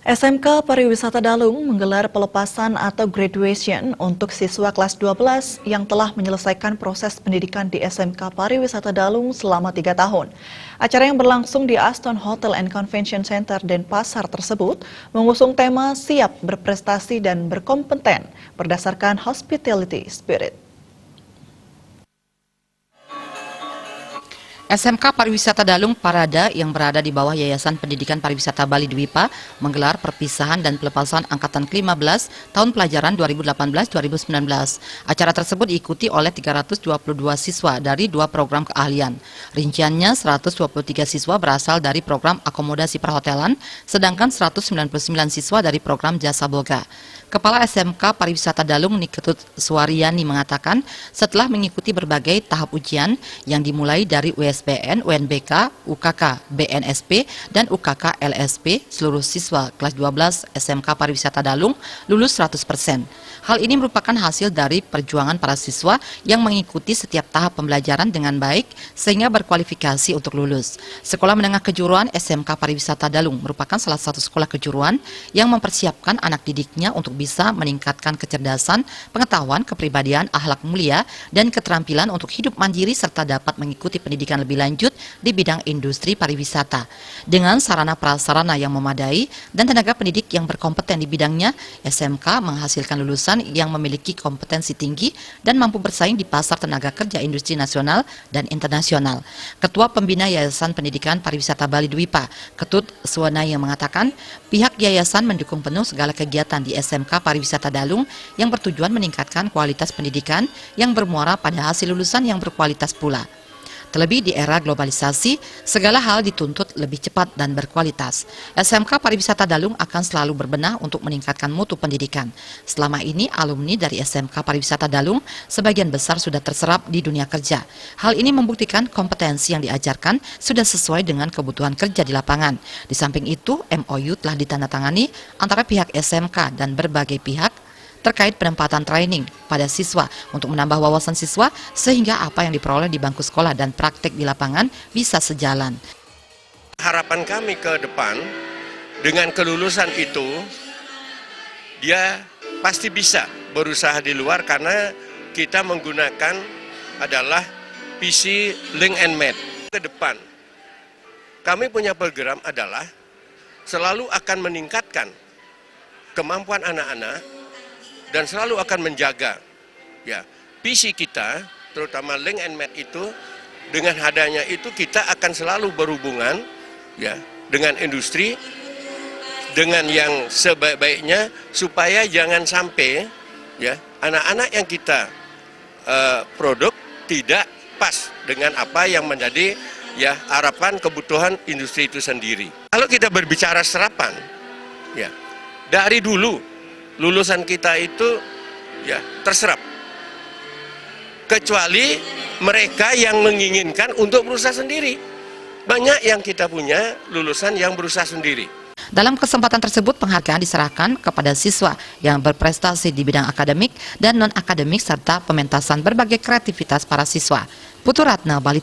SMK Pariwisata Dalung menggelar pelepasan atau graduation untuk siswa kelas 12 yang telah menyelesaikan proses pendidikan di SMK Pariwisata Dalung selama 3 tahun. Acara yang berlangsung di Aston Hotel and Convention Center Denpasar tersebut mengusung tema siap berprestasi dan berkompeten berdasarkan hospitality spirit. SMK Pariwisata Dalung Parada yang berada di bawah Yayasan Pendidikan Pariwisata Bali Dwipa menggelar perpisahan dan pelepasan angkatan ke-15 tahun pelajaran 2018-2019. Acara tersebut diikuti oleh 322 siswa dari 2 program keahlian. Rinciannya 123 siswa berasal dari program akomodasi perhotelan, sedangkan 199 siswa dari program jasa boga. Kepala SMK Pariwisata Dalung Niketut Suwaryani mengatakan setelah mengikuti berbagai tahap ujian yang dimulai dari USBN, UNBK, UKK, BNSP, dan UKK LSP, seluruh siswa kelas 12 SMK Pariwisata Dalung lulus 100%. Hal ini merupakan hasil dari perjuangan para siswa yang mengikuti setiap tahap pembelajaran dengan baik sehingga berkualifikasi untuk lulus. Sekolah Menengah Kejuruan SMK Pariwisata Dalung merupakan salah satu sekolah kejuruan yang mempersiapkan anak didiknya untuk bisa meningkatkan kecerdasan, pengetahuan, kepribadian, akhlak mulia, dan keterampilan untuk hidup mandiri serta dapat mengikuti pendidikan lebih lanjut di bidang industri pariwisata. Dengan sarana prasarana yang memadai dan tenaga pendidik yang berkompeten di bidangnya, SMK menghasilkan lulusan yang memiliki kompetensi tinggi dan mampu bersaing di pasar tenaga kerja industri nasional dan internasional. Ketua Pembina Yayasan Pendidikan Pariwisata Bali Dwipa, Ketut Suwanaya mengatakan, pihak yayasan mendukung penuh segala kegiatan di SMK Pariwisata Dalung yang bertujuan meningkatkan kualitas pendidikan yang bermuara pada hasil lulusan yang berkualitas pula. Terlebih di era globalisasi, segala hal dituntut lebih cepat dan berkualitas. SMK Pariwisata Dalung akan selalu berbenah untuk meningkatkan mutu pendidikan. Selama ini, alumni dari SMK Pariwisata Dalung sebagian besar sudah terserap di dunia kerja. Hal ini membuktikan kompetensi yang diajarkan sudah sesuai dengan kebutuhan kerja di lapangan. Di samping itu, MOU telah ditandatangani antara pihak SMK dan berbagai pihak terkait penempatan training pada siswa untuk menambah wawasan siswa sehingga apa yang diperoleh di bangku sekolah dan praktek di lapangan bisa sejalan. Harapan kami ke depan dengan kelulusan itu dia pasti bisa berusaha di luar karena kita menggunakan adalah PC Link and Med. Ke depan kami punya program adalah selalu akan meningkatkan kemampuan anak-anak dan selalu akan menjaga ya PC kita, terutama Link and Med itu, dengan adanya itu kita akan selalu berhubungan ya dengan industri dengan yang sebaik-baiknya supaya jangan sampai ya anak-anak yang kita produk tidak pas dengan apa yang menjadi ya harapan kebutuhan industri itu sendiri. Kalau kita berbicara serapan ya dari dulu lulusan kita itu ya terserap, kecuali mereka yang menginginkan untuk berusaha sendiri. Banyak yang kita punya lulusan yang berusaha sendiri. Dalam kesempatan tersebut, penghargaan diserahkan kepada siswa yang berprestasi di bidang akademik dan non-akademik serta pementasan berbagai kreativitas para siswa. Putu Ratna, Bali.